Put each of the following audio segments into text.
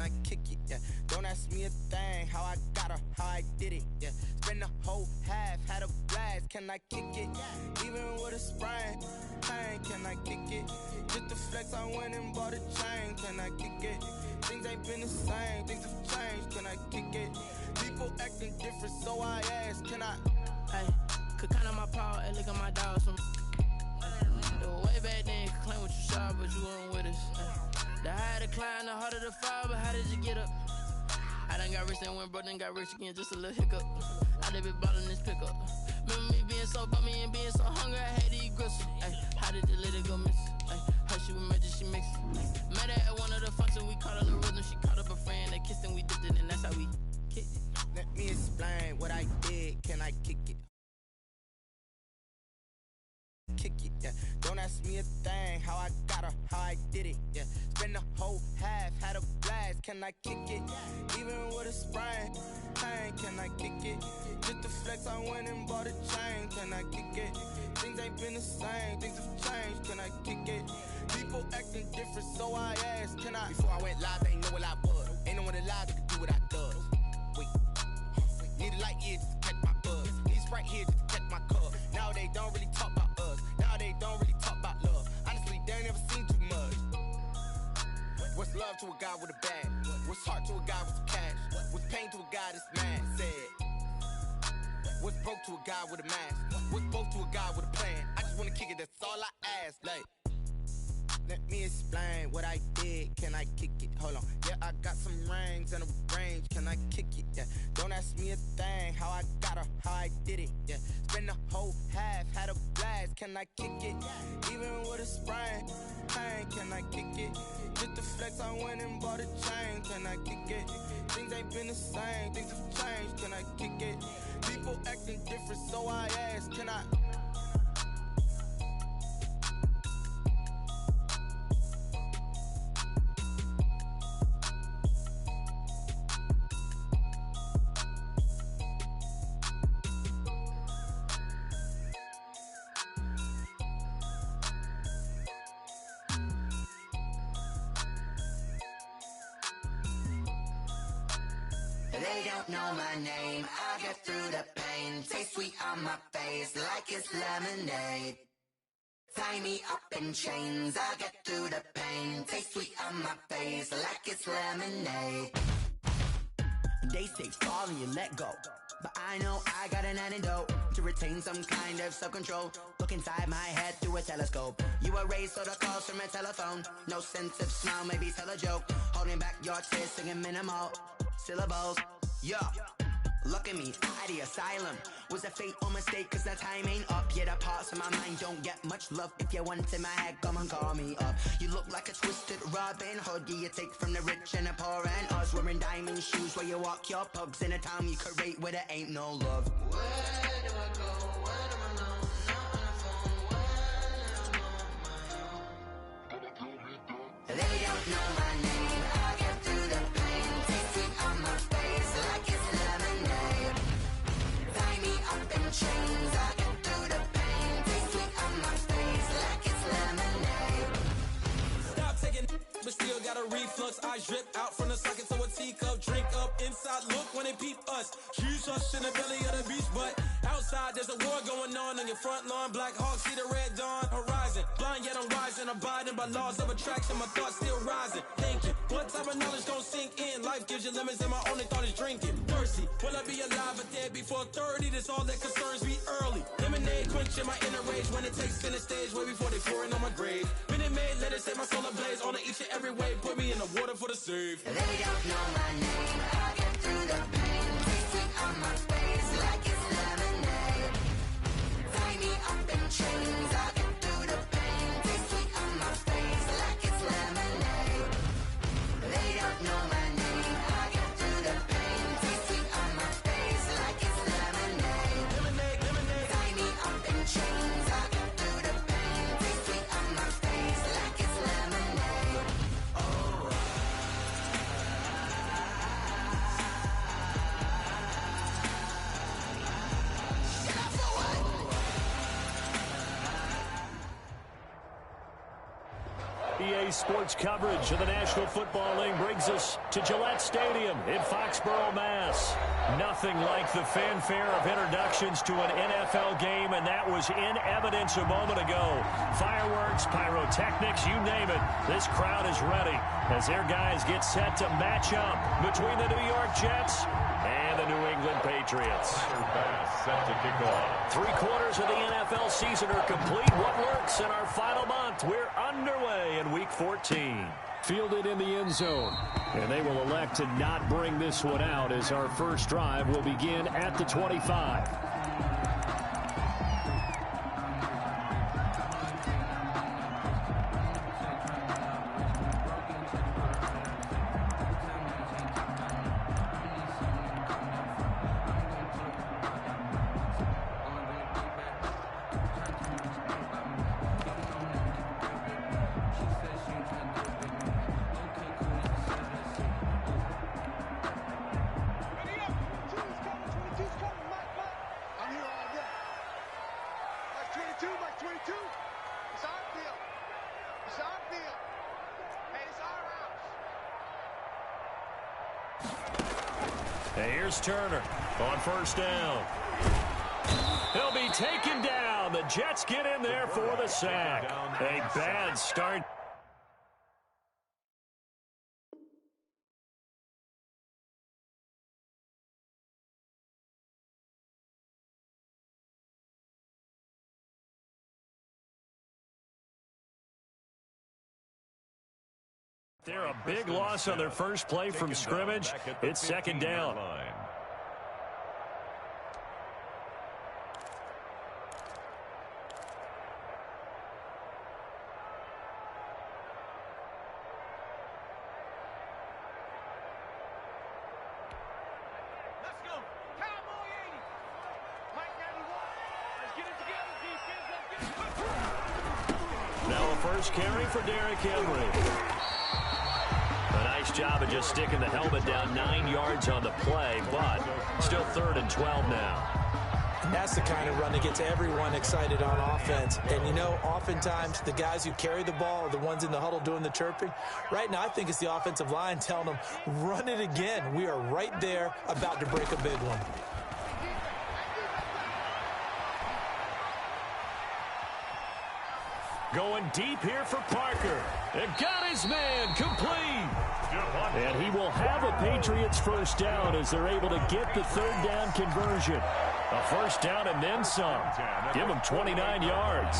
can I kick it? Yeah, don't ask me a thing, how I got her, how I did it. Yeah, spend the whole half, had a blast, can I kick it? Even with a sprain, pain, can I kick it? Just the flex, I went and bought a chain, can I kick it? Things ain't been the same, things have changed, can I kick it? People acting different, so I ask, can I? Hey, could count on my power, and look at my dog, some way back then, you could claim what you saw, but you weren't with us. The higher the climb, the harder the fall, but how did you get up? I done got rich and went broke, then got rich again, just a little hiccup. I done been ballin' this pickup. Remember me being so bummy and being so hungry, I had to eat gristle. Ay, how did the little go miss? Ay, how she was magic, she mixed. Met her at one of the functions, we caught a little rhythm, she caught up a friend, they kissed and we dipped it, and that's how we kicked it. Let me explain what I did, can I kick it? Kick it, yeah. Don't ask me a thing, how I got her, how I did it, yeah. Spend the whole half, had a blast, can I kick it? Even with a sprain, pain, can I kick it? Just the flex, I went and bought a chain, can I kick it? Things ain't been the same, things have changed, can I kick it? People acting different, so I ask, can I? Before I went live, they ain't know what I was. Ain't no one alive that could do what I does. Wait, need a light here just to catch my buzz. Need Sprite here just to catch my cup. Now they don't really talk about us. Now they don't really talk about love. Honestly, they ain't never seen too much. What's love to a guy with a bag? What's heart to a guy with some cash? What's pain to a guy that's mad? Said. What's broke to a guy with a mask? What's both to a guy with a plan? I just wanna kick it, that's all I ask. Like, let me explain what I did, can I kick it? Hold on, yeah, I got some rings and a range, can I kick it? Yeah, don't ask me a thing, how I got her, how I did it. Yeah, spend the whole half, had a blast, can I kick it? Even with a sprain, pain, can I kick it? Just the flex, I went and bought a chain, can I kick it? Things ain't been the same, things have changed, can I kick it? People acting different, so I ask, can I? They don't know my name, I get through the pain. Taste sweet on my face like it's lemonade. Tie me up in chains, I get through the pain. Taste sweet on my face like it's lemonade. They say fall and you let go, but I know I got an antidote to retain some kind of self-control. Look inside my head through a telescope. You erase all the calls from a telephone. No sense of smile, maybe tell a joke. Holding back your tears, singing minimal syllables. Yeah, look at me, at the asylum. Was a fate or mistake, cause the time ain't up. Yet the parts of my mind don't get much love. If you want in my head, come and call me up. You look like a twisted Robin Hood. You take from the rich and the poor and us. Wearing diamond shoes where you walk your pugs in a town you create where there ain't no love. Where do I go? Where do I know? Not on the phone. When I'm on my own. They don't know my name. I get through the pain. Taste sweet on my face like it's lemonade. Tie me up in chains. I get through the pain. Taste sweet on my face like it's lemonade. Stop taking, but still got a reflux. I drip out from the socket to a teacup. Drink up inside, look when they peep us. Huge us in the belly of the beach, but outside there's a war going on your front lawn. Black Hawk, see the red dawn horizon. Blind yet I'm rising, abiding by laws of attraction. My thoughts still rising. Thinking, what type of knowledge gon' sink in? Life gives you lemons and my only thought is drinking. Thirsty, will I be alive or dead before 30? That's all that concerns me early. Lemonade quenching my inner rage when it takes center stage way before they pouring on my grave. Minute Maid, let it set my soul ablaze. On each and every way, put me in the water for the save. They don't know my name. I get through the pain. Taste sweet on my face like it's lemonade. Tie me up in chains. I get through the pain. Taste sweet on my face like it's lemonade. They don't know my name. I get through the pain. Taste sweet on my face like it's lemonade. Lemonade, lemonade. Tie me up in chains. I get through the pain. Taste sweet on my face like it's lemonade. Oh. Today's sports coverage of the National Football League brings us to Gillette Stadium in Foxborough, Mass. Nothing like the fanfare of introductions to an NFL game, and that was in evidence a moment ago. Fireworks, pyrotechnics, you name it. This crowd is ready as their guys get set to match up between the New York Jets and the New England Patriots. Set to kick off. 3/4 of the NFL season are complete. What works in our final month? We're underway in Week 14. Fielded in the end zone. And they will elect to not bring this one out as our first drive will begin at the 25. Here's Turner on first down. He'll be taken down. The Jets get in there for the sack. A bad start. They're a big loss on their first play from scrimmage. It's second down. Now a first carry for Derrick Henry. A nice job of just sticking the helmet down 9 yards on the play, but still 3rd and 12 now. That's the kind of run that gets everyone excited on offense. And, you know, oftentimes the guys who carry the ball are the ones in the huddle doing the chirping. Right now, I think it's the offensive line telling them, run it again. We are right there about to break a big one. Going deep here for Parker. And got his man complete. And he will have a Patriots first down as they're able to get the 3rd down conversion. A first down and then some. Give him 29 yards.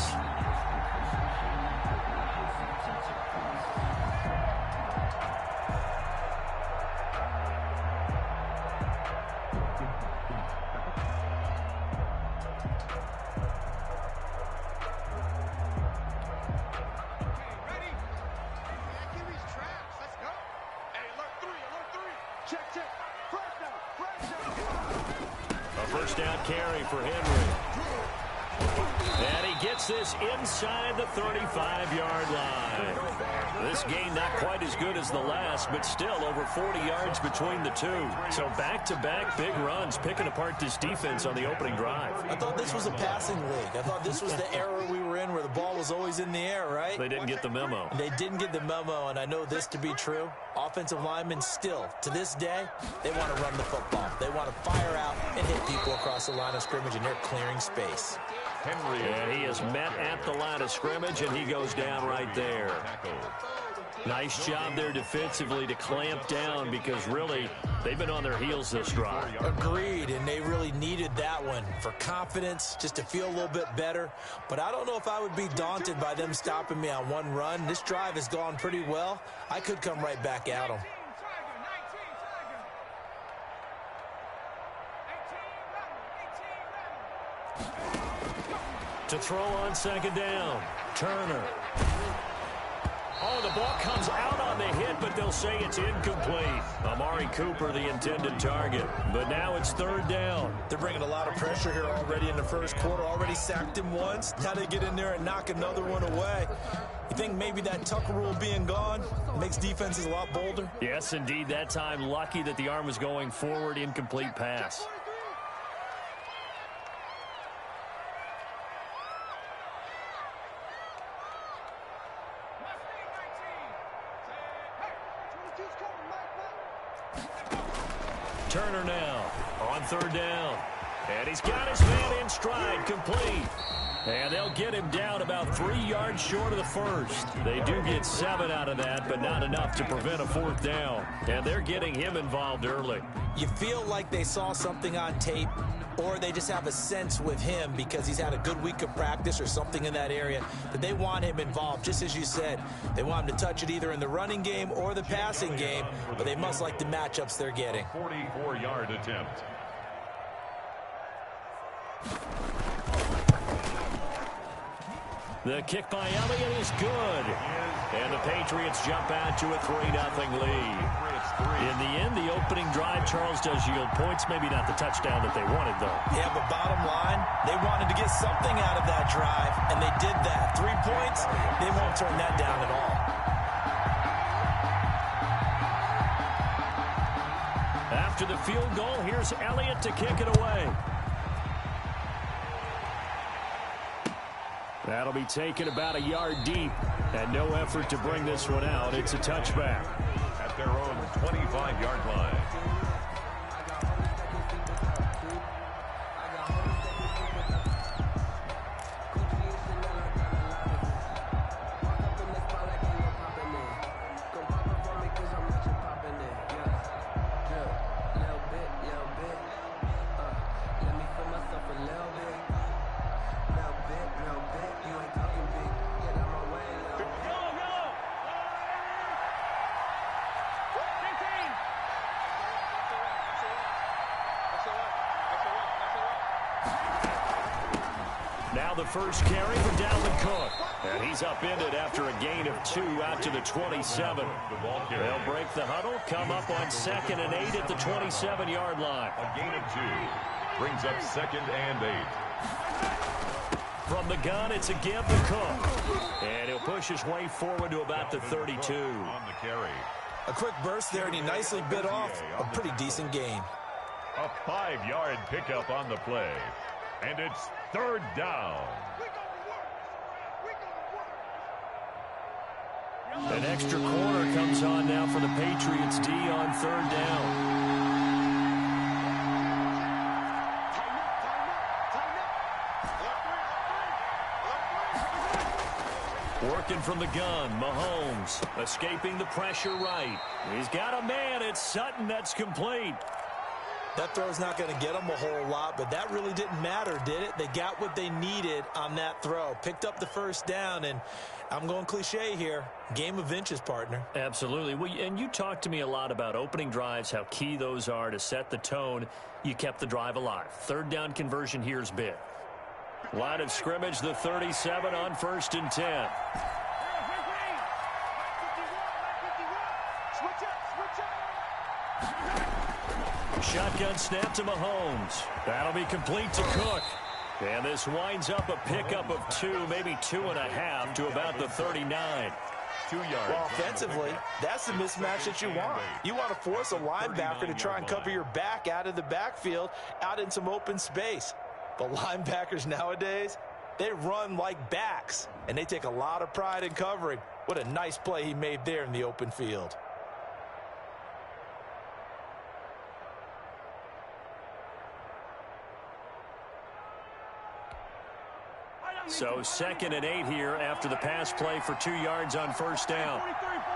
First down carry for Henry. And he gets this inside the 35-yard line. This game not quite as good as the last, but still over 40 yards between the two. So back-to-back big runs, picking apart this defense on the opening drive. I thought this was a passing league. I thought this was the era we were in where the ball was always in the air, right? They didn't get the memo. They didn't get the memo, and I know this to be true. Offensive linemen still, to this day, they want to run the football. They want to fire out and hit people across the line of scrimmage, and they're clearing space. Henry. And he is met at the line of scrimmage, and he goes down right there. Nice job there defensively to clamp down because really they've been on their heels this drive. Agreed, and they really needed that one for confidence, just to feel a little bit better. But I don't know if I would be daunted by them stopping me on one run. This drive has gone pretty well. I could come right back at them. To throw on second down, Turner. Oh, the ball comes out on the hit, but they'll say it's incomplete. Amari Cooper, the intended target. But now it's 3rd down. They're bringing a lot of pressure here already in the first quarter. Already sacked him once. Now they get in there and knock another one away. You think maybe that Tucker rule being gone makes defenses a lot bolder? Yes, indeed. That time, lucky that the arm was going forward, incomplete pass. Turner now on third down. And he's got his man in stride, complete. And they'll get him down about 3 yards short of the first. They do get 7 out of that, but not enough to prevent a fourth down. And they're getting him involved early. You feel like they saw something on tape, or they just have a sense with him because he's had a good week of practice or something in that area that they want him involved. Just as you said, they want him to touch it either in the running game or the passing game, but they must like the matchups they're getting. 44-yard attempt. The kick by Elliott is good. And the Patriots jump out to a 3-0 lead. In the end, the opening drive, Charles, does yield points. Maybe not the touchdown that they wanted, though. Yeah, but bottom line, they wanted to get something out of that drive, and they did that. 3 points, they won't turn that down at all. After the field goal, here's Elliott to kick it away. That'll be taken about a yard deep, and no effort to bring this one out. It's a touchback. At their own 25-yard line. Now the first carry for Dalvin Cook. And he's upended after a gain of 2 out to the 27. They'll break the huddle, come up on 2nd and 8 at the 27-yard line. A gain of 2 brings up 2nd and 8. From the gun, it's a give to Cook. And he'll push his way forward to about the 32. On the carry. A quick burst there, and he nicely bit off a pretty decent gain. A 5-yard pickup on the play. And it's 3rd down. An extra corner comes on now for the Patriots D on 3rd down. Working from the gun, Mahomes escaping the pressure right. He's got a man, it's Sutton, that's complete. That throw's not going to get them a whole lot, but that really didn't matter, did it? They got what they needed on that throw. Picked up the first down, and I'm going cliche here. Game of inches, partner. Absolutely. Well, and you talked to me a lot about opening drives, how key those are to set the tone. You kept the drive alive. 3rd down conversion here's big. Line of scrimmage, the 37 on 1st and 10. Shotgun snap to Mahomes. That'll be complete to Cook. And this winds up a pickup of 2, maybe 2.5 to about the 39. 2 yards. Well, offensively, that's the mismatch that you want. You want to force a linebacker to try and cover your back out of the backfield, out in some open space. But linebackers nowadays, they run like backs, and they take a lot of pride in covering. What a nice play he made there in the open field. So 2nd and 8 here after the pass play for 2 yards on 1st down. 43, 15.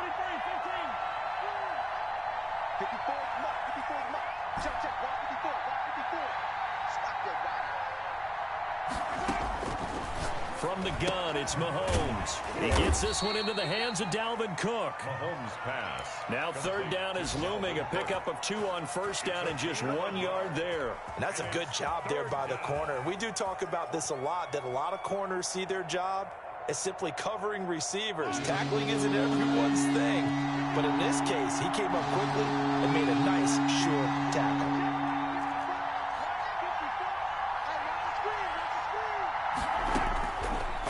54, check, 154, 154. Stop that, From the gun, it's Mahomes. He gets this one into the hands of Dalvin Cook. Mahomes pass. Now 3rd down is looming. A pickup of 2 on 1st down and just 1 yard there. And that's a good job there by the corner. We do talk about this a lot, that a lot of corners see their job as simply covering receivers. Tackling isn't everyone's thing. But in this case, he came up quickly and made a nice, sure tackle.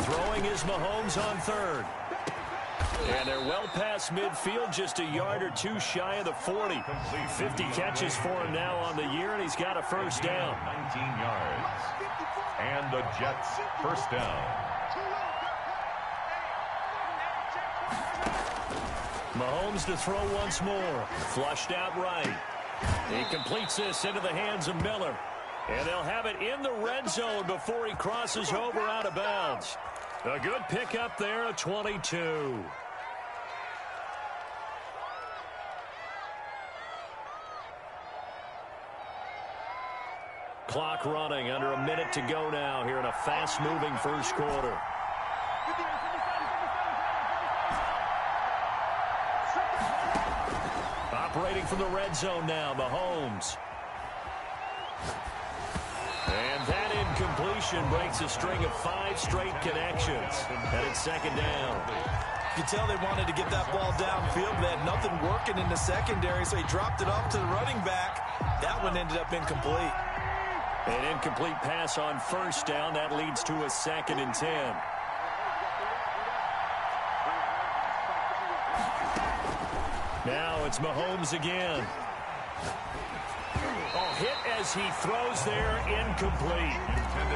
Throwing is Mahomes on 3rd. And they're well past midfield, just a yard or 2 shy of the 40. 50 catches for him now on the year, and he's got a 1st down. 19 yards. And the Jets 1st down. Mahomes to throw once more. Flushed out right. He completes this into the hands of Miller. And they'll have it in the red zone before he crosses over out of bounds. A good pickup there at 22. Clock running, under a minute to go now here in a fast-moving first quarter. Operating from the red zone now, Mahomes. And that incompletion breaks a string of 5 straight connections. And it's second down. You can tell they wanted to get that ball downfield, but they had nothing working in the secondary, so he dropped it off to the running back. That one ended up incomplete. An incomplete pass on first down. That leads to a 2nd and 10. Now it's Mahomes again. Oh, hit as he throws there, incomplete.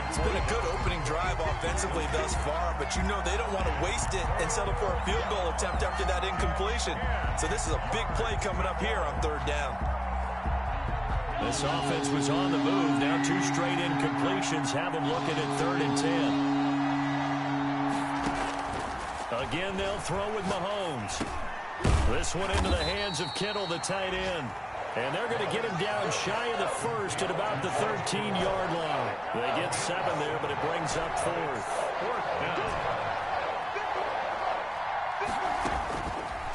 It's been a good opening drive offensively thus far, but you know they don't want to waste it and settle for a field goal attempt after that incompletion. So this is a big play coming up here on 3rd down. This offense was on the move. Now 2 straight incompletions have them looking at 3rd and 10. Again, they'll throw with Mahomes. This one into the hands of Kittle, the tight end. And they're going to get him down shy of the first at about the 13-yard line. They get 7 there, but it brings up 4th.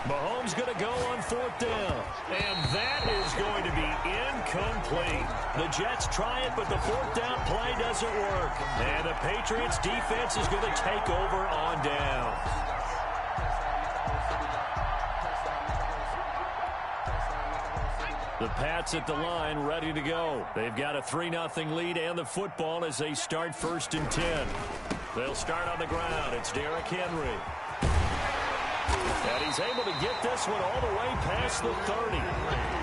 Mahomes going to go on 4th down. And that is going to be incomplete. The Jets try it, but the 4th down play doesn't work. And the Patriots defense is going to take over on down. The Pats at the line, ready to go. They've got a 3-0 lead and the football as they start 1st and 10. They'll start on the ground. It's Derrick Henry. And he's able to get this one all the way past the 30.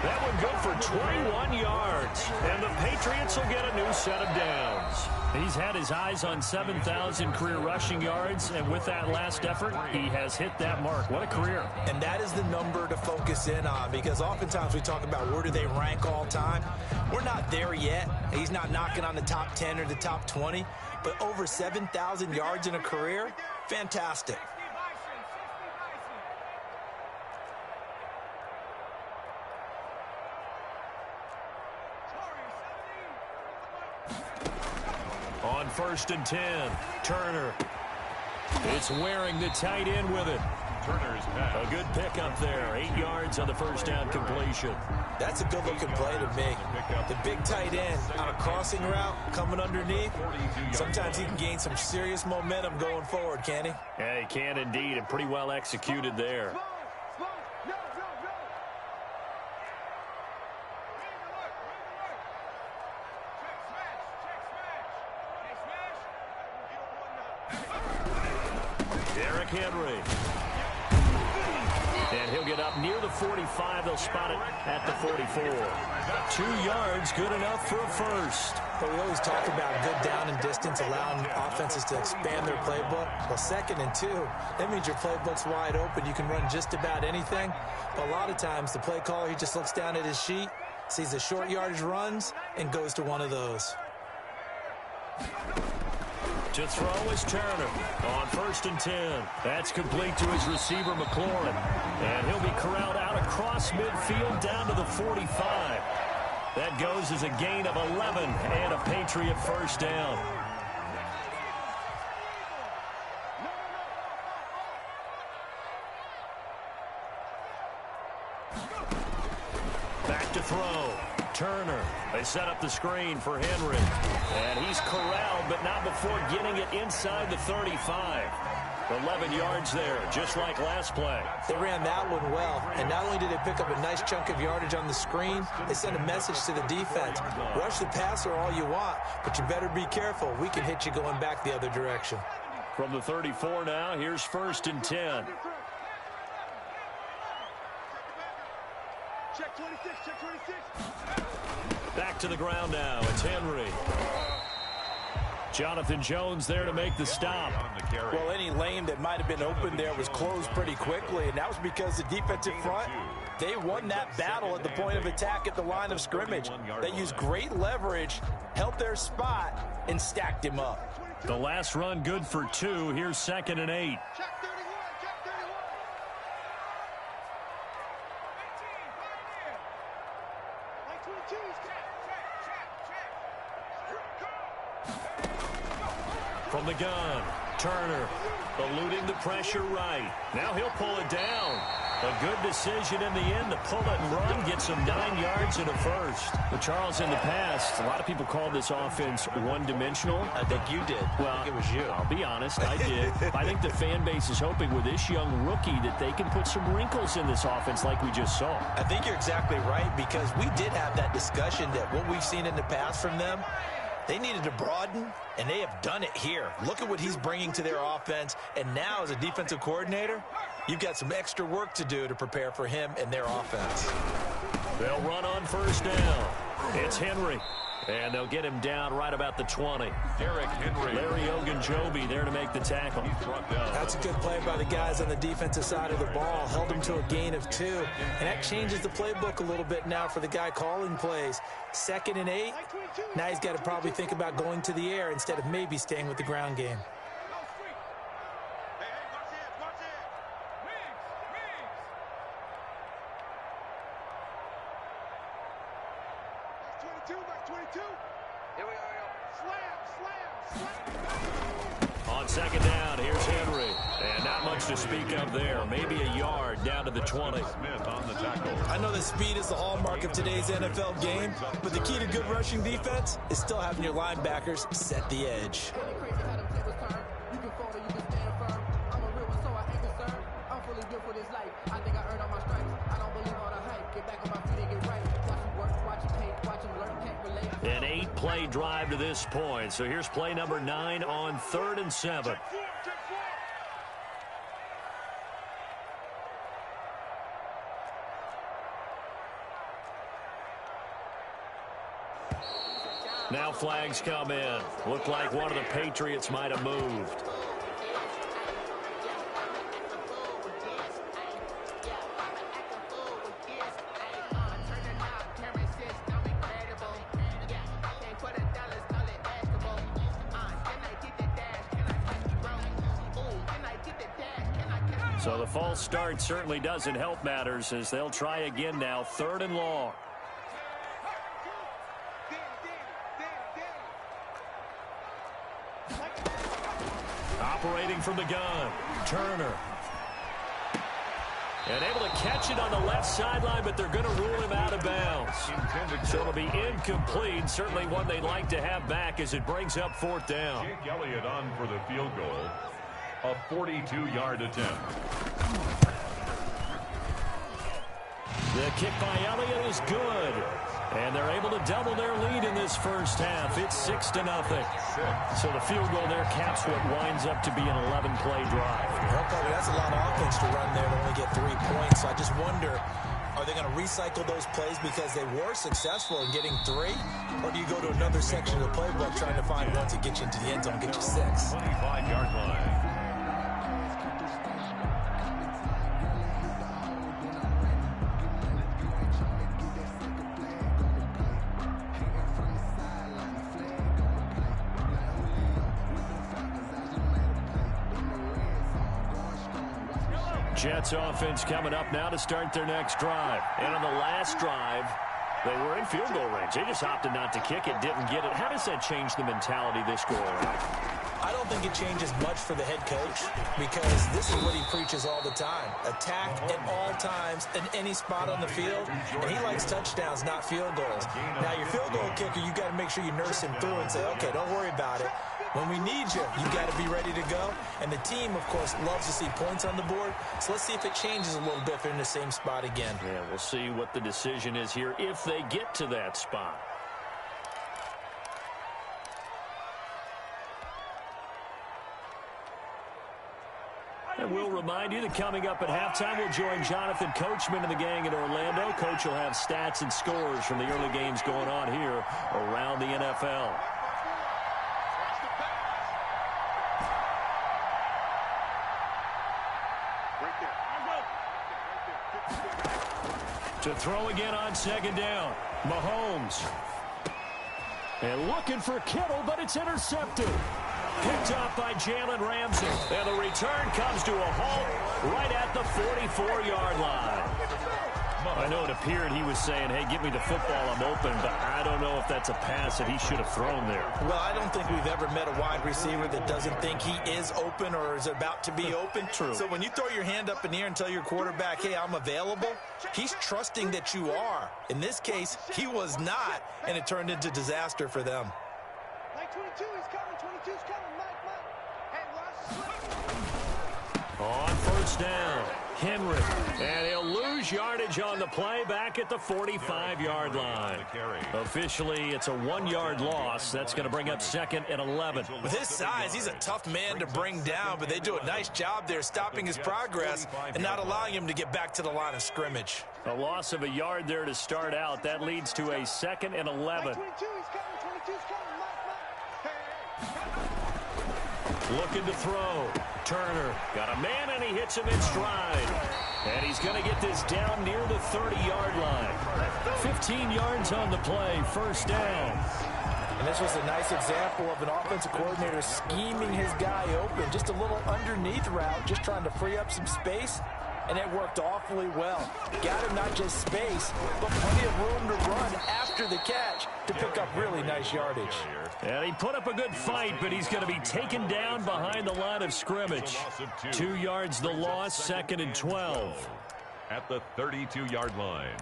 That one good for 21 yards. And the Patriots will get a new set of downs. He's had his eyes on 7,000 career rushing yards, and with that last effort, he has hit that mark. What a career. And that is the number to focus in on, because oftentimes we talk about where do they rank all time. We're not there yet. He's not knocking on the top 10 or the top 20, but over 7,000 yards in a career, fantastic. On 1st and 10, Turner. It's Waring, the tight end, with it. Turner's pass. A good pickup there. 8 yards on the first down completion. That's a good-looking play to me. The big tight end on a crossing route coming underneath. Sometimes he can gain some serious momentum going forward, can't he? Yeah, he can indeed, and pretty well executed there. Derrick Henry. And he'll get up near the 45. They'll spot it at the 44. 2 yards, good enough for a first. But we always talk about good down and distance, allowing offenses to expand their playbook. Well, 2nd and 2, that means your playbook's wide open. You can run just about anything. But a lot of times, the play caller, he just looks down at his sheet, sees the short yardage runs, and goes to one of those. To throw is Turner on 1st and 10. That's complete to his receiver, McLaurin. And he'll be corralled out across midfield down to the 45. That goes as a gain of 11 and a Patriot first down. Back to throw. Turner. They set up the screen for Henry. And he's corralled, but not before getting it inside the 35. 11 yards there, just like last play. They ran that one well, and not only did they pick up a nice chunk of yardage on the screen, they sent a message to the defense. Rush the passer all you want, but you better be careful. We can hit you going back the other direction. From the 34 now, here's 1st and 10. Check 26, check 26. Back to the ground now. It's Henry. Jonathan Jones there to make the stop. Well, any lane that might have been open there was closed pretty quickly, and that was because the defensive front, they won that battle at the point of attack at the line of scrimmage. They used great leverage, held their spot, and stacked him up. The last run good for 2. Here's 2nd and 8. From the gun, Turner eluding the pressure right. Now he'll pull it down. A good decision in the end to pull it and run, gets him 9 yards and a first. But Charles, in the past, a lot of people called this offense one-dimensional. I think you did. Well, I think it was you. I'll be honest, I did. I think the fan base is hoping with this young rookie that they can put some wrinkles in this offense like we just saw. I think you're exactly right, because we did have that discussion that what we've seen in the past from them, they needed to broaden, and they have done it here. Look at what he's bringing to their offense, and now as a defensive coordinator, you've got some extra work to do to prepare for him and their offense. They'll run on first down. It's Henry, and they'll get him down right about the 20. Derrick Henry. Larry Ogunjobi there to make the tackle. That's a good play by the guys on the defensive side of the ball. Held him to a gain of 2, and that changes the playbook a little bit now for the guy calling plays. 2nd and 8. Now he's got to probably think about going to the air instead of maybe staying with the ground game. On 2nd down, here's Henry. And not much to speak of there. Maybe a yard down to the 20. Smith on the tackle. I know that speed is the hallmark of today's NFL game, but the key to good rushing defense is still having your linebackers set the edge. An 8-play drive to this point. So here's play number 9 on 3rd and 7. Now flags come in. Looked like one of the Patriots might have moved. So the false start certainly doesn't help matters as they'll try again now. 3rd and long. Operating from the gun, Turner. And able to catch it on the left sideline, but they're going to rule him out of bounds. So it'll be incomplete. Certainly one they'd like to have back as it brings up 4th down. Jake Elliott on for the field goal. A 42-yard attempt. The kick by Elliott is good. And they're able to double their lead in this first half. It's 6-0. So the field goal there caps what winds up to be an 11-play drive. That's a lot of offense to run there to only get 3 points. So I just wonder, are they going to recycle those plays because they were successful in getting 3? Or do you go to another section of the playbook trying to find one to get you into the end zone and get you 6? 25-yard line. Jets offense coming up now to start their next drive. And on the last drive, they were in field goal range. They just opted not to kick it, didn't get it. How does that change the mentality this go around? I don't think it changes much for the head coach because this is what he preaches all the time. Attack at all times in any spot on the field. And he likes touchdowns, not field goals. Now, your field goal kicker, you got to make sure you nurse him through and say, okay, don't worry about it. When we need you, you got to be ready to go. And the team, of course, loves to see points on the board. So let's see if it changes a little bit if they're in the same spot again. Yeah, we'll see what the decision is here if they get to that spot. And we'll remind you that coming up at halftime, we'll join Jonathan Coachman and the gang in Orlando. Coach will have stats and scores from the early games going on here around the NFL. To throw again on second down. Mahomes. And looking for Kittle, but it's intercepted. Picked up by Jalen Ramsey. And the return comes to a halt right at the 44-yard line. I know it appeared he was saying, hey, give me the football, I'm open, but I don't know if that's a pass that he should have thrown there. Well, I don't think we've ever met a wide receiver that doesn't think he is open or is about to be open. True. So when you throw your hand up in the air and tell your quarterback, hey, I'm available, he's trusting that you are. In this case, he was not, and it turned into disaster for them. Mike 22 is coming. 22's coming. Mike. Hey, watch. On first down, Henry. And he'll lose yardage on the play back at the 45-yard line. Officially, it's a 1-yard loss. That's going to bring up second and 11. With his size, he's a tough man to bring down, but they do a nice job there stopping his progress and not allowing him to get back to the line of scrimmage. A loss of a yard there to start out. That leads to a second and 11. 22 is coming. 22's coming. Mike. Looking to throw. Turner got a man, and he hits him in stride. And he's going to get this down near the 30-yard line. 15 yards on the play, first down. And this was a nice example of an offensive coordinator scheming his guy open. Just a little underneath route, just trying to free up some space. And it worked awfully well. Got him not just space, but plenty of room to run after the catch to pick up really nice yardage. And he put up a good fight, but he's going to be taken down behind the line of scrimmage. 2 yards the loss, second and 12. At the 32-yard line.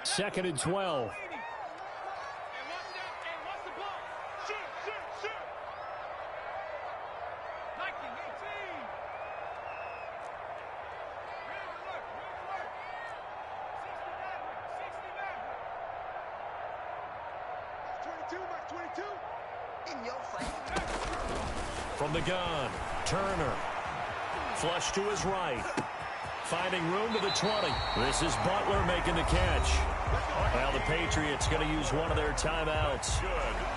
Second and 12. From the gun, Turner. Flush to his right. Finding room to the 20. This is Butler making the catch. Well, the Patriots going to use one of their timeouts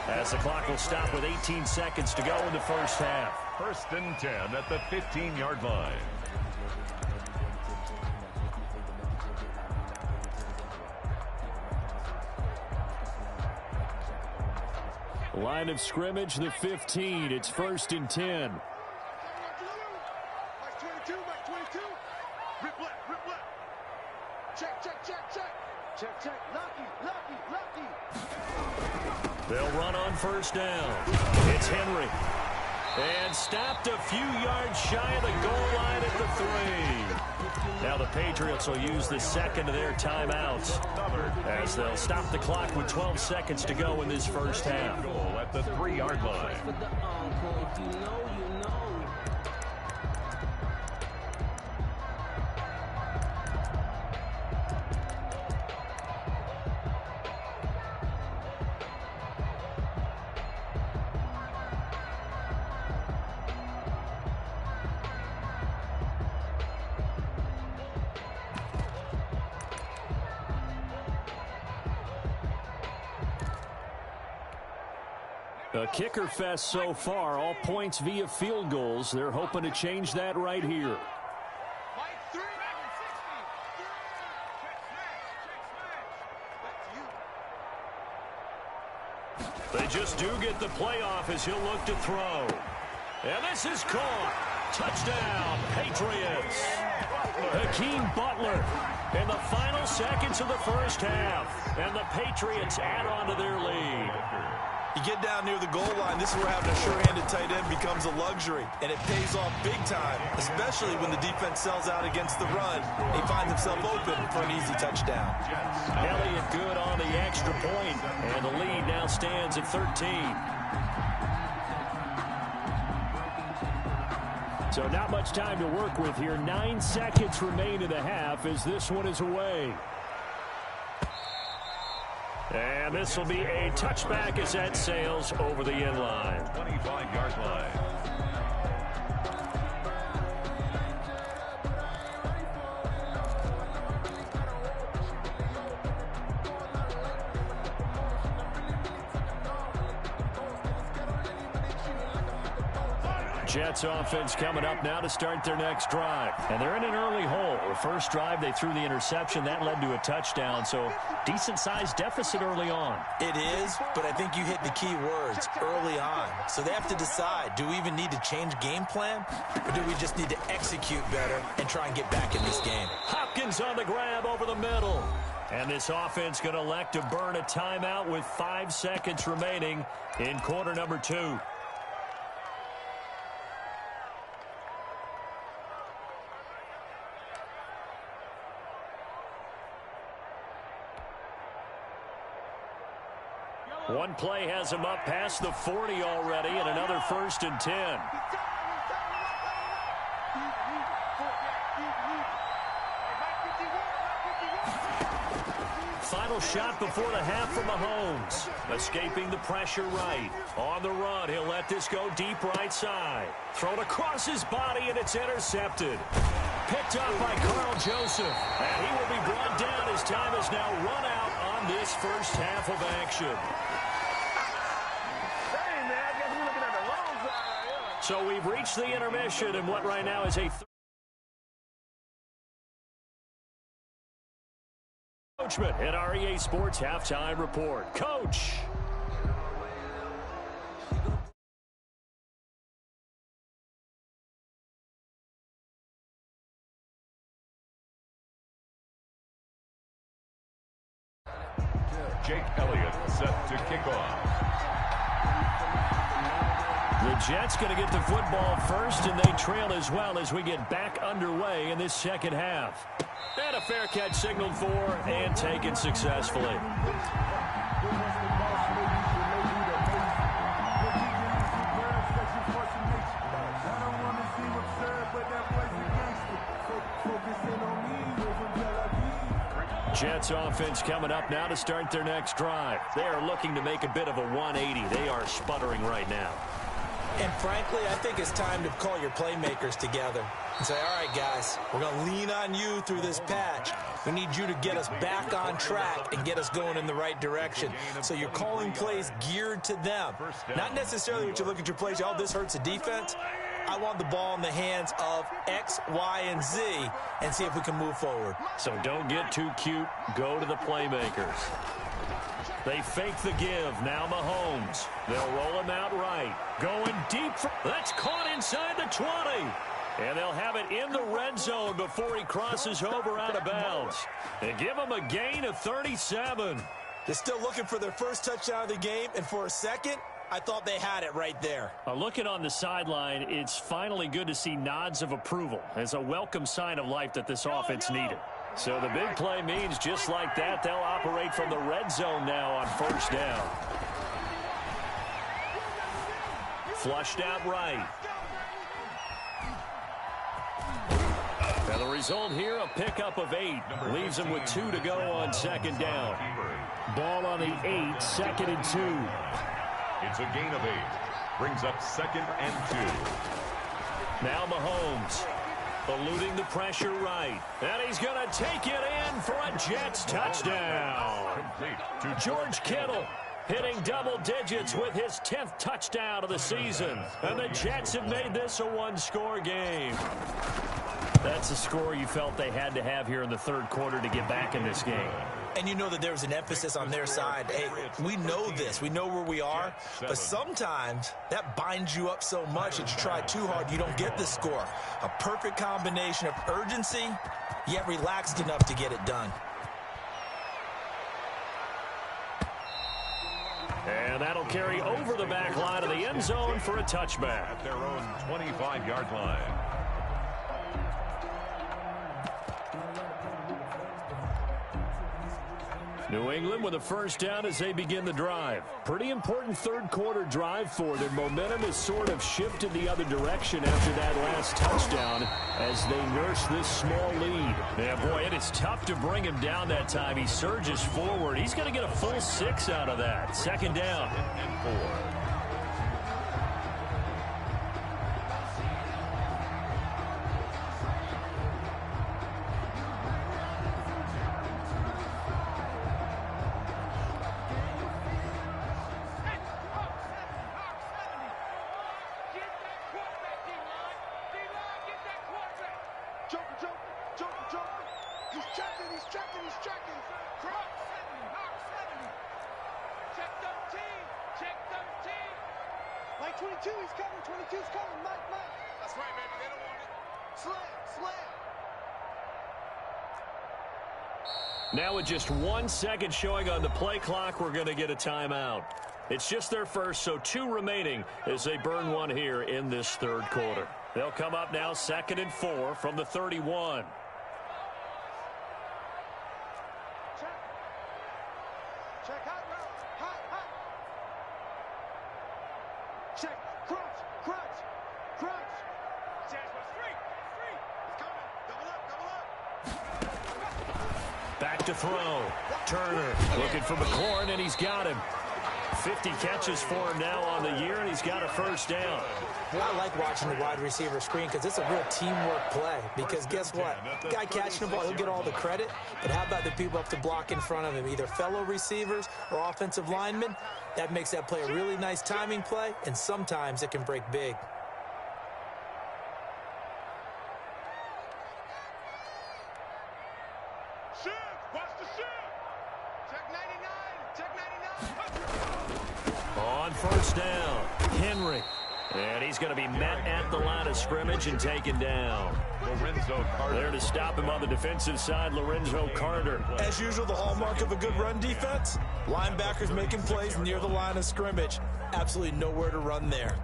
as the clock will stop with 18 seconds to go in the first half. First and 10 at the 15-yard line. Line of scrimmage, the 15. It's first and 10. Mike 22. Rip left. Check. Lucky. They'll run on first down. It's Henry. And stopped a few yards shy of the goal line at the 3. Now the Patriots will use the second of their timeouts as they'll stop the clock with 12 seconds to go in this first half. Goal at the 3-yard line. A kicker fest so far, all points via field goals. They're hoping to change that right here. They just do get the playoff as he'll look to throw. And this is caught. Touchdown, Patriots. Hakeem Butler in the final seconds of the first half. And the Patriots add on to their lead. You get down near the goal line, this is where having a sure-handed tight end becomes a luxury, and it pays off big time, especially when the defense sells out against the run. He finds himself open for an easy touchdown. Elliott good on the extra point, and the lead now stands at 13. So not much time to work with here. 9 seconds remain in the half as this one is away. And this will be a touchback as that sails over the end line. 25-yard line. Jets offense coming up now to start their next drive. And they're in an early hole. first drive, they threw the interception. That led to a touchdown, so decent-sized deficit early on. It is, but I think you hit the key words, early on. So they have to decide, do we even need to change game plan, or do we just need to execute better and try and get back in this game? Hopkins on the grab over the middle. And this offense going to elect to burn a timeout with 5 seconds remaining in quarter number 2. One play has him up past the 40 already, and another 1st and 10. Final shot before the half from Mahomes. Escaping the pressure right. On the run, he'll let this go deep right side. Thrown across his body, and it's intercepted. Picked up by Carl Joseph. And he will be brought down as time has now run out on this first half of action. So we've reached the intermission in what right now is a Coachman at our EA Sports Halftime Report. Coach. Jake Elliott set to kick off. The Jets going to get the football first, and they trail as well as we get back underway in this second half. And a fair catch signaled for and taken successfully. Jets offense coming up now to start their next drive. They are looking to make a bit of a 180. They are sputtering right now. And frankly, I think it's time to call your playmakers together and say, all right, guys, we're going to lean on you through this patch. We need you to get us back on track and get us going in the right direction. So you're calling plays geared to them. Not necessarily what you look at your plays, oh, this hurts the defense. I want the ball in the hands of X, Y, and Z and see if we can move forward. So don't get too cute. Go to the playmakers. They fake the give. Now Mahomes. They'll roll him out right. Going deep. That's caught inside the 20. And they'll have it in the red zone before he crosses over out of bounds. And give him a gain of 37. They're still looking for their first touchdown of the game, and for a second, I thought they had it right there. Looking on the sideline, it's finally good to see nods of approval. It's a welcome sign of life that this offense needed. So the big play means just like that, they'll operate from the red zone now on first down. Flushed out right. And the result here, a pickup of 8. Leaves them with 2 to go on second down. Ball on the 8, 2nd and 2. It's a gain of 8. Brings up 2nd and 2. Now Mahomes. Eluding the pressure right. And he's going to take it in for a Jets touchdown. George Kittle hitting double digits with his 10th touchdown of the season. And the Jets have made this a one-score game. That's a score you felt they had to have here in the third quarter to get back in this game. And you know that there was an emphasis on their side. Hey, we know this. We know where we are. But sometimes that binds you up so much that you try too hard, you don't get the score. A perfect combination of urgency, yet relaxed enough to get it done. And that'll carry over the back line of the end zone for a touchback. At their own 25-yard line. New England with a first down as they begin the drive. Pretty important third quarter drive for them. Momentum has sort of shifted the other direction after that last touchdown as they nurse this small lead. Yeah, boy, it is tough to bring him down that time. He surges forward. He's going to get a full 6 out of that. Second down. And 4. Joker, Joker, Joker, Joker. He's checking, he's checking, he's checking. Cross 70, knock 70. Check 13, check 13. Mike 22, he's coming, 22's coming, Mike. That's right, baby, they don't want it. Slam. Now with just 1 second showing on the play clock, we're going to get a timeout. It's just their first, so 2 remaining as they burn one here in this third quarter. They'll come up now 2nd and 4 from the 31. Check hot route, hot. Check, crunch. Chance was free. He's coming, double up. Back to throw. Turner looking for McLaurin, and he's got him. 50 catches for him now on the year, and he's got a first down. Well, I like watching the wide receiver screen because it's a real teamwork play. Because guess what? The guy catching the ball, he'll get all the credit. But how about the people up to block in front of him, either fellow receivers or offensive linemen? That makes that play a really nice timing play, and sometimes it can break big. Shift, watch the shift. Check 99. On first down, Henry. And he's going to be met at the line of scrimmage and taken down. Lorenzo Carter. There to stop him on the defensive side, Lorenzo Carter. As usual, the hallmark of a good run defense, linebackers making plays near the line of scrimmage. Absolutely nowhere to run there.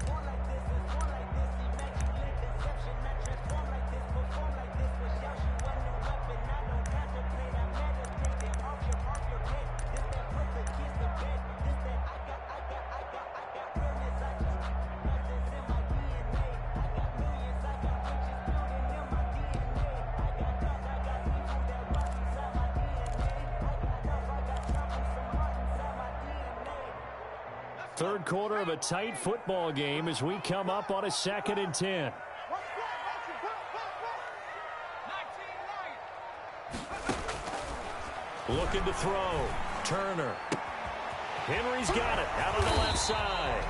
Third quarter of a tight football game as we come up on a 2nd and 10. Looking to throw. Turner. Henry's got it out on the left side.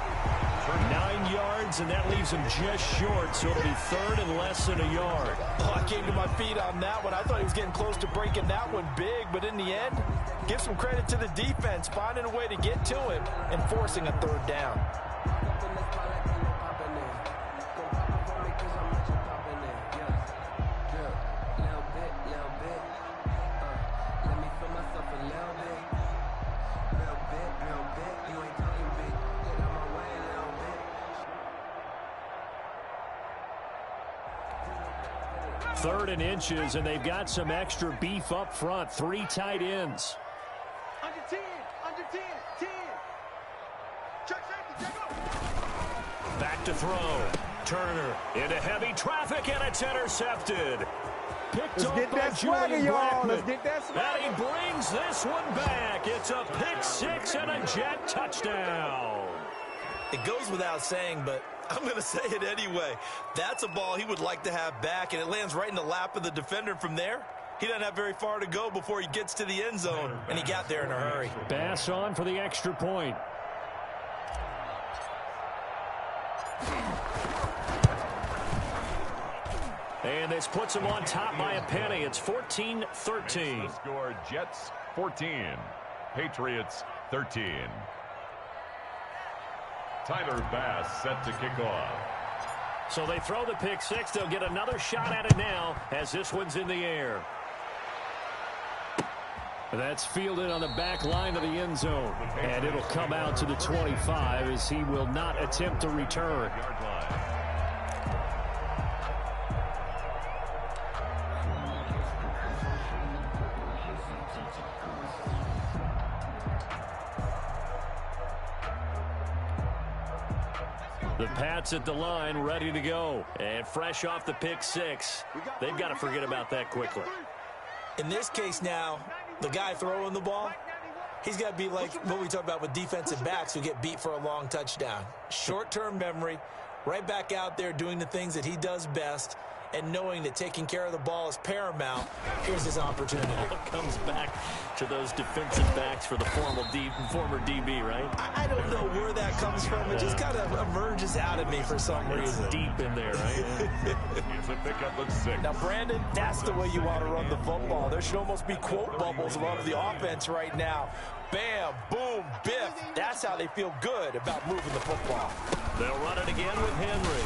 For 9 yards, and that leaves him just short, so it'll be 3rd and less than a yard. Oh, I came to my feet on that one. I thought he was getting close to breaking that one big, but in the end, give some credit to the defense, finding a way to get to him and forcing a 3rd down. Third and inches, and they've got some extra beef up front. 3 tight ends. Under 10. Check safety, check up. Back to throw. Turner into heavy traffic, and it's intercepted. Picked up by Julian Blackmon. And he brings this one back. It's a pick 6 and a Jet touchdown. It goes without saying, but I'm going to say it anyway. That's a ball he would like to have back, and it lands right in the lap of the defender from there. He doesn't have very far to go before he gets to the end zone, and he got there in a hurry. Bass on for the extra point. And this puts him on top by a penny. It's 14-13. Score Jets 14, Patriots 13. Tyler Bass set to kick off. So they throw the pick 6. They'll get another shot at it now as this one's in the air. That's fielded on the back line of the end zone. And it'll come out to the 25 as he will not attempt to return. The Pats at the line, ready to go. And fresh off the pick 6. They've got to forget about that quickly. In this case now, the guy throwing the ball, he's got to be like what we talk about with defensive backs who get beat for a long touchdown. Short-term memory, right back out there doing the things that he does best, and knowing that taking care of the ball is paramount, here's his opportunity. It comes back to those defensive backs for the former DB, right? I don't know where that comes from. It just kind of emerges out of me for some reason. Deep in there, right? It's a pickup of 6. Now, Brandon, that's the way you want to run the football. There should almost be quote bubbles above the offense right now. Bam, boom, biff. That's how they feel good about moving the football. They'll run it again with Henry.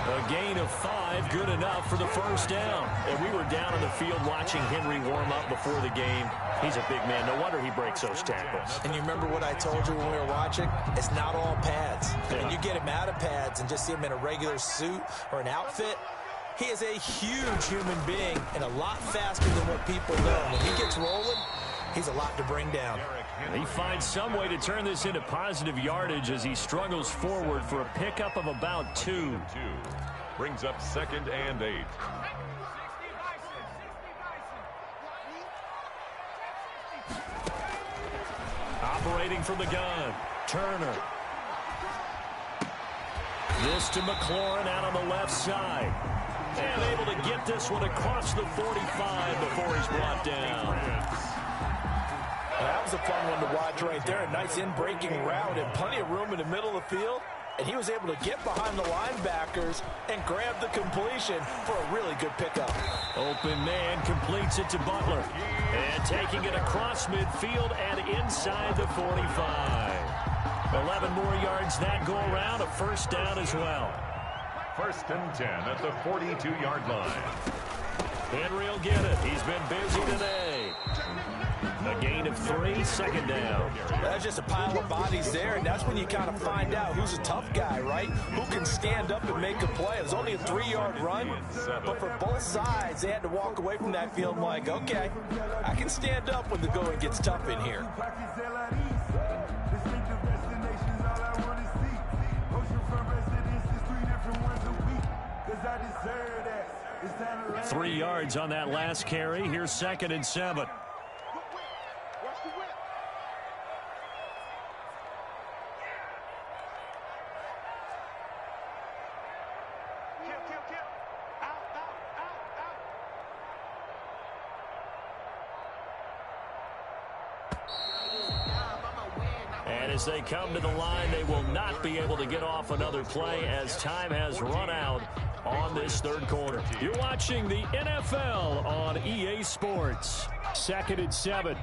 A gain of 5, good enough for the first down. And we were down in the field watching Henry warm up before the game. He's a big man. No wonder he breaks those tackles. And you remember what I told you when we were watching? It's not all pads. Yeah. And you get him out of pads and just see him in a regular suit or an outfit, he is a huge human being and a lot faster than what people know. When he gets rolling, he's a lot to bring down. He finds some way to turn this into positive yardage as he struggles forward for a pickup of about 2. Brings up 2nd and 8. Operating from the gun, Turner. This to McLaurin out on the left side. And able to get this one across the 45 before he's brought down. That was a fun one to watch right there. A nice in-breaking route and plenty of room in the middle of the field. And he was able to get behind the linebackers and grab the completion for a really good pickup. Open man completes it to Butler. And taking it across midfield and inside the 45. 11 more yards that go around, a first down as well. 1st and 10 at the 42-yard line. Henry will get it. He's been busy today. A gain of 3, 2nd down. That's just a pile of bodies there, and that's when you kind of find out who's a tough guy, right? Who can stand up and make a play. It was only a 3-yard run, but for both sides, they had to walk away from that field like, okay, I can stand up when the going gets tough in here. 3 yards on that last carry. Here's 2nd and 7. And as they come to the line, they will not be able to get off another play as time has run out on this 3rd quarter. You're watching the NFL on EA Sports. 2nd and 7.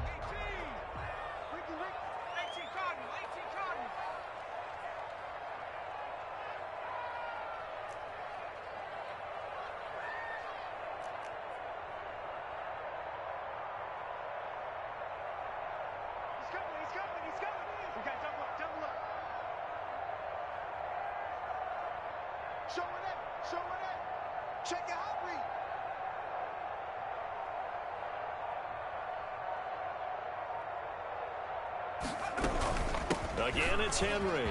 Again, it's Henry.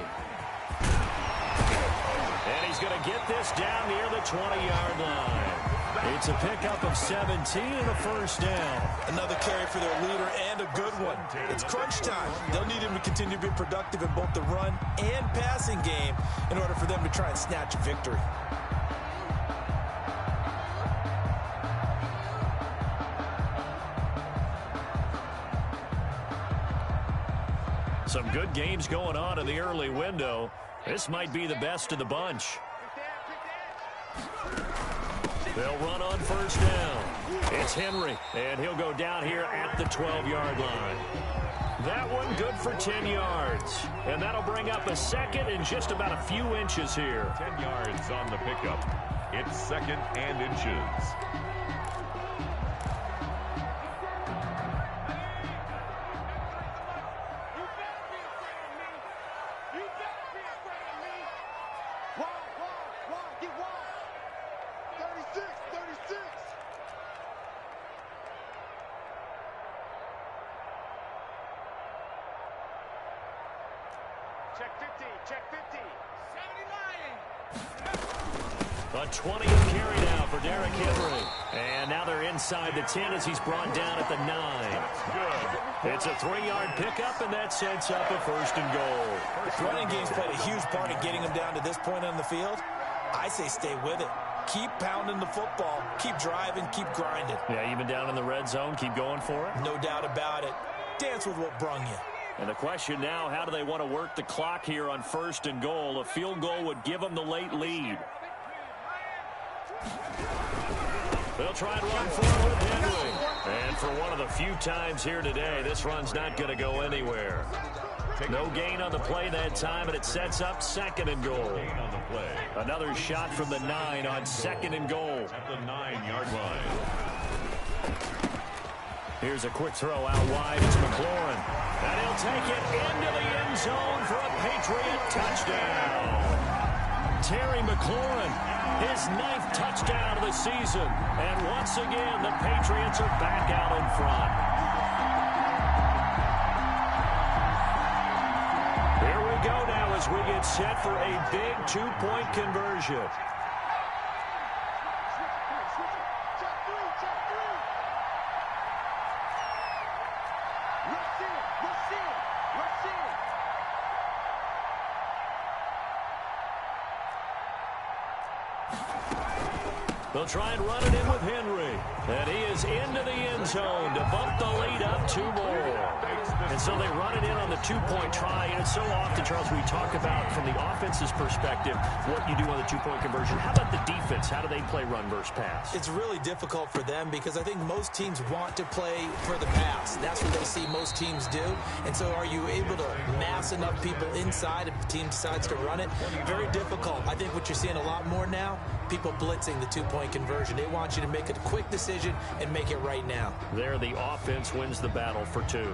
And he's going to get this down near the 20-yard line. It's a pickup of 17 and a first down. Another carry for their leader and a good one. It's crunch time. They'll need him to continue to be productive in both the run and passing game in order for them to try and snatch a victory. Some good games going on in the early window. This might be the best of the bunch. They'll run on first down. It's Henry, and he'll go down here at the 12-yard line. That one good for 10 yards. And that'll bring up a 2nd and just about a few inches here. 10 yards on the pickup. It's 2nd and inches. A 20th carry now for Derrick Henry. And now they're inside the 10 as he's brought down at the 9. It's a 3-yard pickup, and that sets up a 1st and goal. The running game's played a huge part in getting them down to this point on the field. I say stay with it. Keep pounding the football. Keep driving. Keep grinding. Yeah, even down in the red zone, keep going for it? No doubt about it. Dance with what brung you. And the question now, how do they want to work the clock here on 1st and goal? A field goal would give them the late lead. They'll try and run forward with Henry. And for one of the few times here today, this run's not going to go anywhere. No gain on the play that time, and it sets up 2nd and goal. Another shot from the 9 on 2nd and goal. At the 9-yard line. Here's a quick throw out wide. It's McLaurin. And he'll take it into the end zone for a Patriot touchdown. Terry McLaurin, his 9th touchdown of the season. And once again, the Patriots are back out in front. Here we go now as we get set for a big 2-point conversion. They'll try and run it in with Henry. And he is into the end zone to bump the lead up 2 more. And so they run it in on the 2-point try. And it's so often, Charles, we talk about from the offense's perspective what you do on the 2-point conversion. How about the defense? How do they play run versus pass? It's really difficult for them because I think most teams want to play for the pass. That's what they see most teams do. And so are you able to mass enough people inside if the team decides to run it? Very difficult. I think what you're seeing a lot more now, people blitzing the 2-point conversion. They want you to make a quick decision and make it right now. There, the offense wins the battle for 2.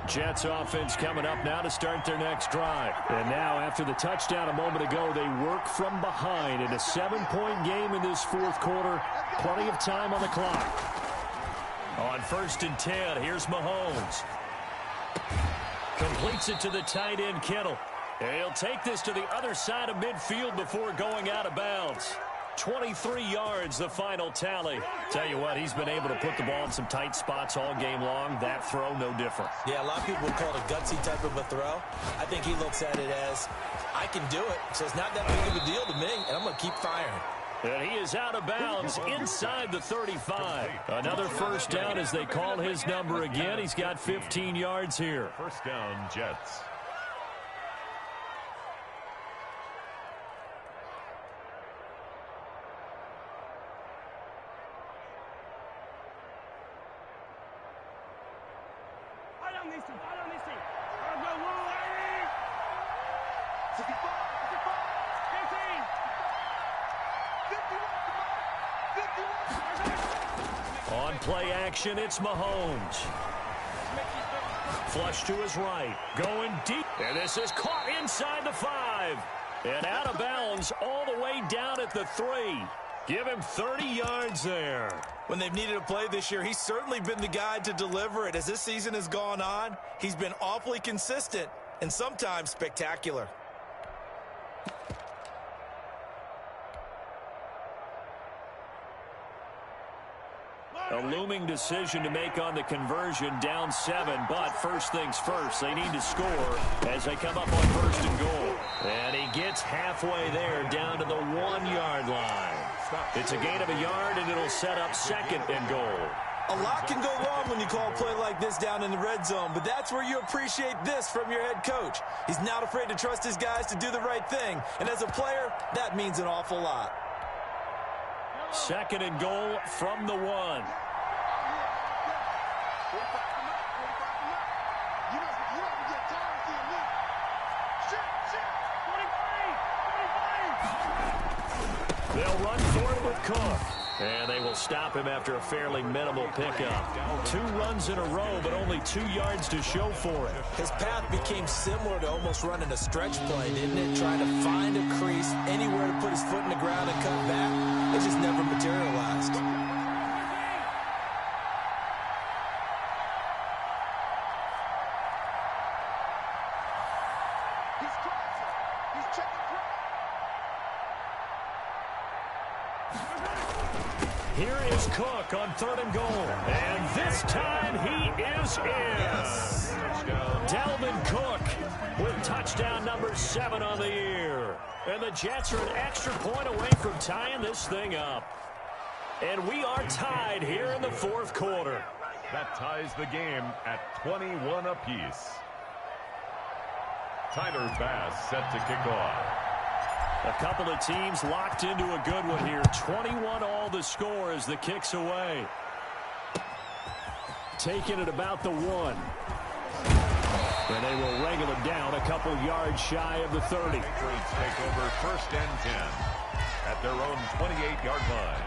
Jets offense coming up now to start their next drive. And now, after the touchdown a moment ago, they work from behind in a 7-point game in this 4th quarter. Plenty of time on the clock. On 1st and 10, here's Mahomes. Completes it to the tight end, Kittle. And he'll take this to the other side of midfield before going out of bounds. 23 yards, the final tally. Tell you what, he's been able to put the ball in some tight spots all game long. That throw, no different. Yeah, a lot of people would call it a gutsy type of a throw. I think he looks at it as, I can do it, so it's not that big of a deal to me, and I'm going to keep firing. And he is out of bounds inside the 35. Another first down as they call his number again. He's got 15 yards here. First down, Jets. On play action, it's Mahomes. Flush to his right. Going deep. And this is caught inside the 5. And out of bounds all the way down at the 3. Give him 30 yards there. When they've needed a play this year, he's certainly been the guy to deliver it. As this season has gone on, he's been awfully consistent and sometimes spectacular. A looming decision to make on the conversion, down 7, but first things first, they need to score as they come up on 1st and goal. And he gets halfway there, down to the 1-yard line. It's a gain of a yard, and it'll set up 2nd and goal. A lot can go wrong when you call a play like this down in the red zone, but that's where you appreciate this from your head coach. He's not afraid to trust his guys to do the right thing, and as a player, that means an awful lot. 2nd and goal from the 1. They'll run for it with Cook. And they will stop him after a fairly minimal pickup. 2 runs in a row, but only 2 yards to show for it. His path became similar to almost running a stretch play, didn't it? Trying to find a crease, anywhere to put his foot in the ground and cut back. It just never materialized. here is Cook on 3rd and goal. And this time he is in. Yes. Dalvin Cook with touchdown number 7 on the year. And the Jets are an extra point away from tying this thing up. And we are tied here in the 4th quarter. That ties the game at 21 apiece. Tyler Bass set to kick off. A couple of teams locked into a good one here. 21 all the score as the kick's away. Taking it about the 1. And they will wrangle it down a couple yards shy of the 30. Patriots take over 1st and 10 at their own 28-yard line.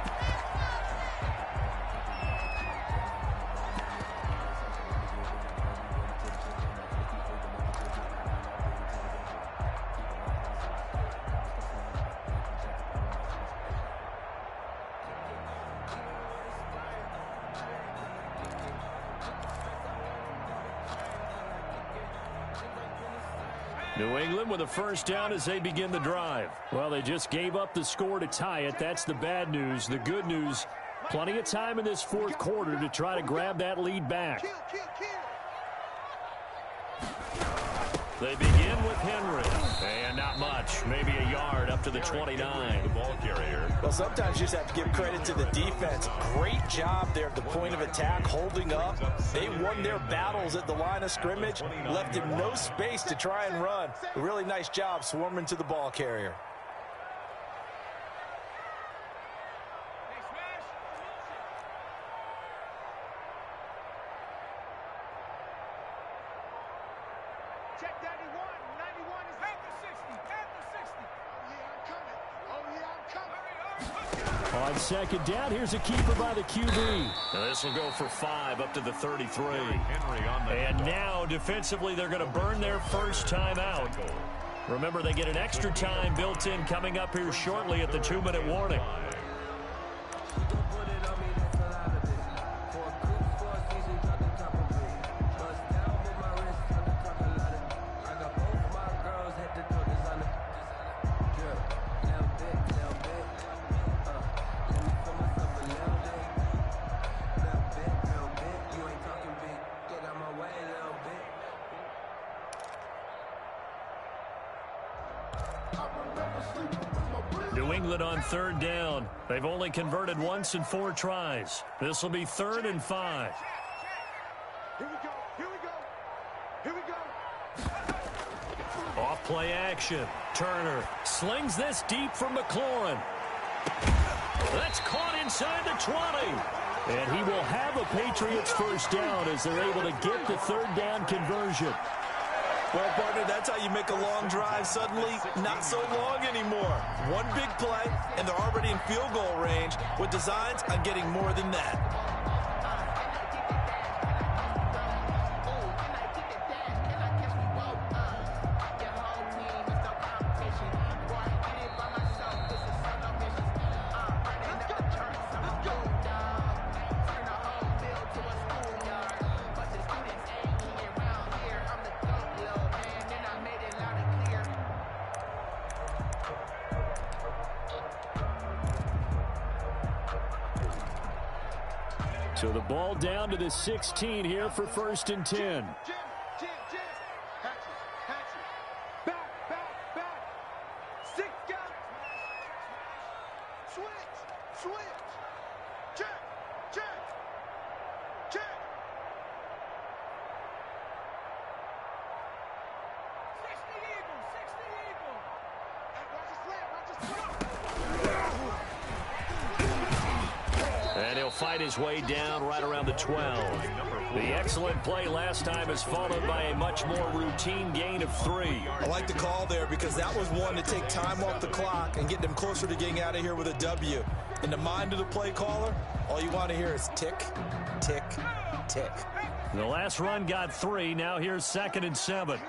New England with a first down as they begin the drive. Well, they just gave up the score to tie it. That's the bad news. The good news, plenty of time in this 4th quarter to try to grab that lead back. They begin with Henry. And not much. Maybe a yard up to the 29. The ball carrier. Well, sometimes you just have to give credit to the defense. Great job there at the point of attack, holding up. They won their battles at the line of scrimmage, left him no space to try and run. A really nice job swarming to the ball carrier. Check 91. 91 is at the 60. At the 60. Oh, yeah, I'm coming. Oh, yeah, I'm coming. On 2nd down, here's a keeper by the QB. Now this will go for 5 up to the 33. Henry on the And now, defensively, they're going to burn their first time out. Remember, they get an extra time built in coming up here shortly at the 2-minute warning. New England on 3rd down. They've only converted once in 4 tries. This will be 3rd and 5. Here we go. Here we go. Here we go. Off play action. Turner slings this deep from McLaurin. That's caught inside the 20. And he will have a Patriots first down as they're able to get the 3rd down conversion. Well, partner, that's how you make a long drive suddenly not so long anymore. One big play, and they're already in field goal range with designs on getting more than that. So the ball down to the 16 here for 1st and 10. Jim. Hatchet. Back. 6 guys. Switch. Check. 60 Eagle. Hey, watch the slam. And he'll fight his way down right around the 12. The excellent play last time is followed by a much more routine gain of 3. I like the call there because that was one to take time off the clock and get them closer to getting out of here with a W. In the mind of the play caller, all you want to hear is tick, tick, tick. The last run got 3. Now here's 2nd and 7.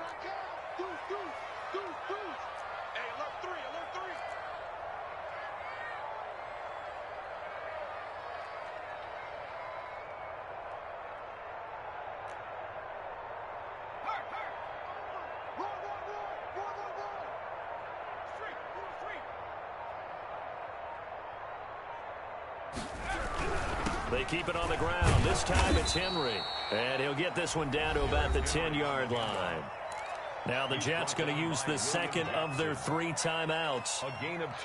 They keep it on the ground. This time it's Henry. And he'll get this one down to about the 10-yard line. Now the Jets going to use the second of their 3 timeouts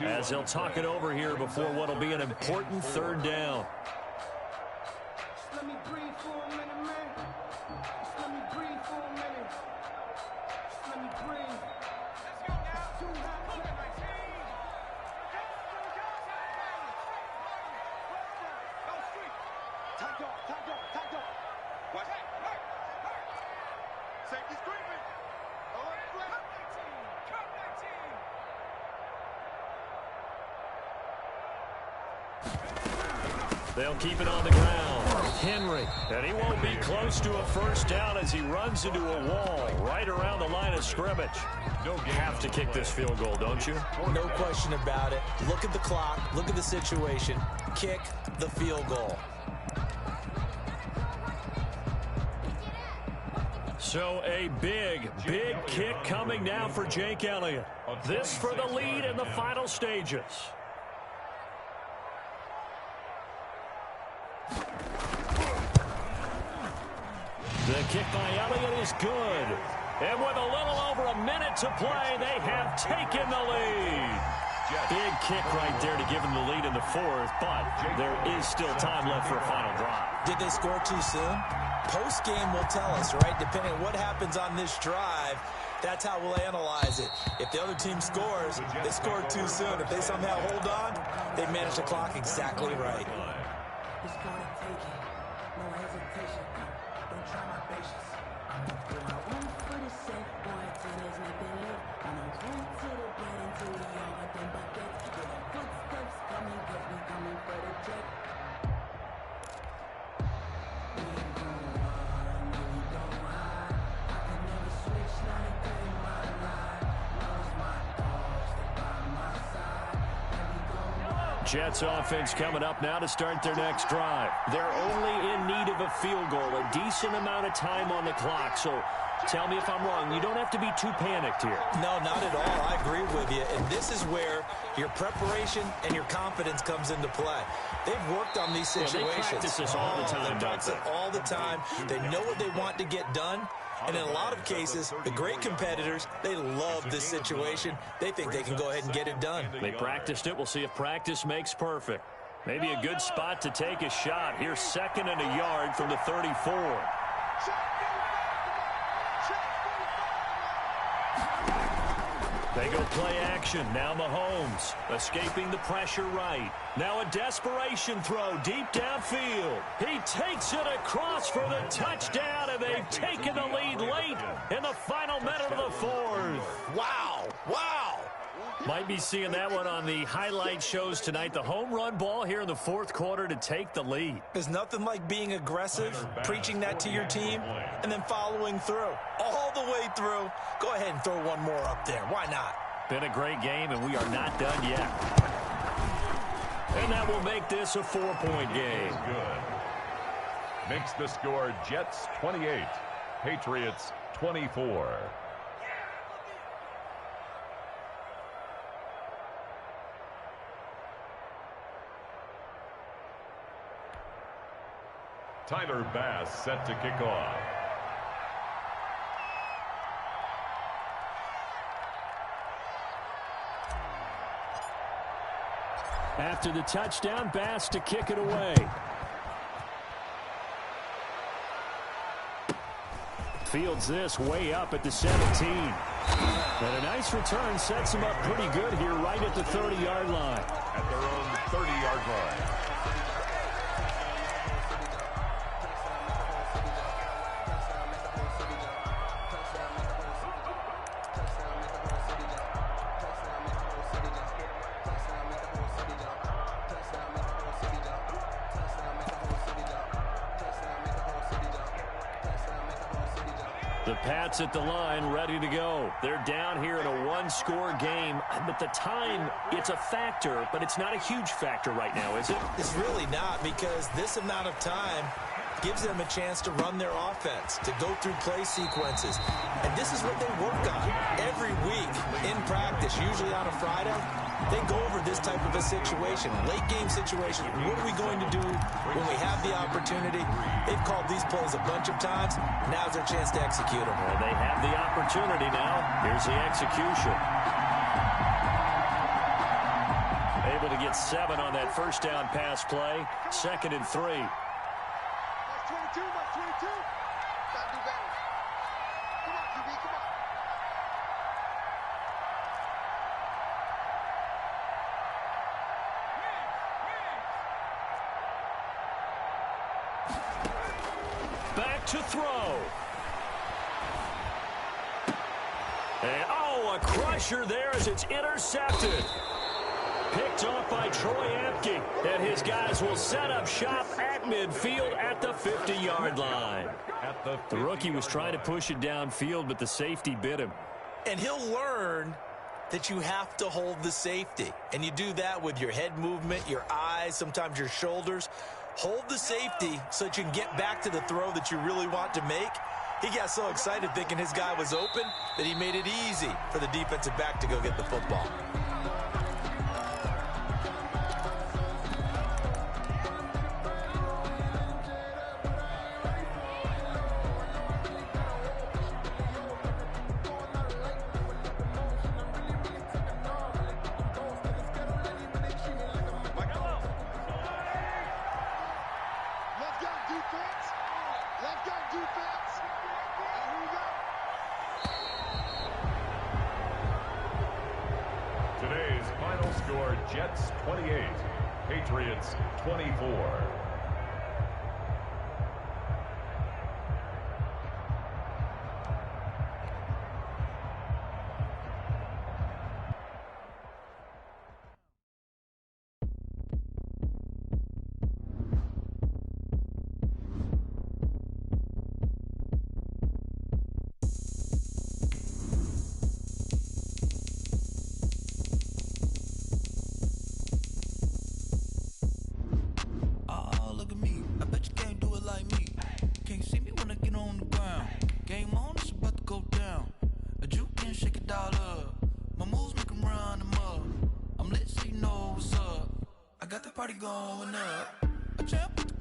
as they'll talk it over here before what will be an important third down. Let me breathe for a minute, man. Just let me breathe for a minute. Just let me breathe. Let's go now. Too hot. Look at my team. Go street. Tight dog, tight dog, tight dog. Watch that. Safety screaming. They'll keep it on the ground. Henry. And he won't be close to a first down as he runs into a wall right around the line of scrimmage. You have to kick this field goal, don't you? No question about it. Look at the clock. Look at the situation. Kick the field goal. So a big kick coming now for Jake Elliott. This for the lead in the final stages. The kick by Elliott is good. And with a little over a minute to play, they have taken the lead. Big kick right there to give them the lead in the fourth, but there is still time left for a final drive. Did they score too soon? Post-game will tell us, right? Depending on what happens on this drive, that's how we'll analyze it. If the other team scores, they scored too soon. If they somehow hold on, they manage the clock exactly right. It's gonna take it. No hesitation. Don't try my patience. I went for the set, boy, till there's nothing left. And I went to the bread until we all got them baguettes. With the footsteps coming, cause we coming for the jet. We ain't gon' run, no, we don't hide. I can never switch, not a day in my life. Lost my dogs, they by my side. And we gon' Jets offense coming up now to start their next drive. They're only in need of a field goal, a decent amount of time on the clock. So tell me if I'm wrong. You don't have to be too panicked here. No, not at all. I agree with you. And this is where your preparation and your confidence comes into play. They've worked on these situations. They practice this all the time, They practice it all the time. They know what they want to get done. And in a lot of cases, the great competitors, they love this situation. They think they can go ahead and get it done. They practiced it. We'll see if practice makes perfect. Maybe a good spot to take a shot. Here's 2nd and a yard from the 34. They go play action. Now Mahomes escaping the pressure right. Now a desperation throw deep downfield. He takes it across for the touchdown, and they've taken the lead late in the final minute of the fourth. Wow. Wow. Might be seeing that one on the highlight shows tonight. The home run ball here in the fourth quarter to take the lead. There's nothing like being aggressive, preaching that to your team, and then following through. All the way through. Go ahead and throw one more up there. Why not? Been a great game, and we are not done yet. And that will make this a 4-point game. Good. Makes the score Jets 28, Patriots 24. Tyler Bass set to kick off. After the touchdown, Bass to kick it away. Fields this way up at the 17. And a nice return sets him up pretty good here right at the 30-yard line. At their own 30-yard line. The Pats at the line, ready to go. They're down here in a one-score game. But the time, it's a factor, but it's not a huge factor right now, is it? It's really not, because this amount of time gives them a chance to run their offense, to go through play sequences. And this is what they work on every week in practice, usually on a Friday. They go over this type of a situation, late game situation. What are we going to do when we have the opportunity. They've called these plays a bunch of times. Now's their chance to execute them. Well, they have the opportunity now. Here's the execution. Able to get 7 on that first down pass play. 2nd and 3. That's 22, that's 22. Gotta do better. Come on, QB, come on. Back to throw. And, oh, a crusher there as it's intercepted. Picked off by Troy Apke. And his guys will set up shop at midfield at the 50-yard line. The rookie was trying to push it downfield, but the safety bit him. And he'll learn that you have to hold the safety. And you do that with your head movement, your eyes, sometimes your shoulders. Hold the safety so that you can get back to the throw that you really want to make. He got so excited thinking his guy was open that he made it easy for the defensive back to go get the football. Today's final score, Jets 28, Patriots 24. Party going up. A champ with the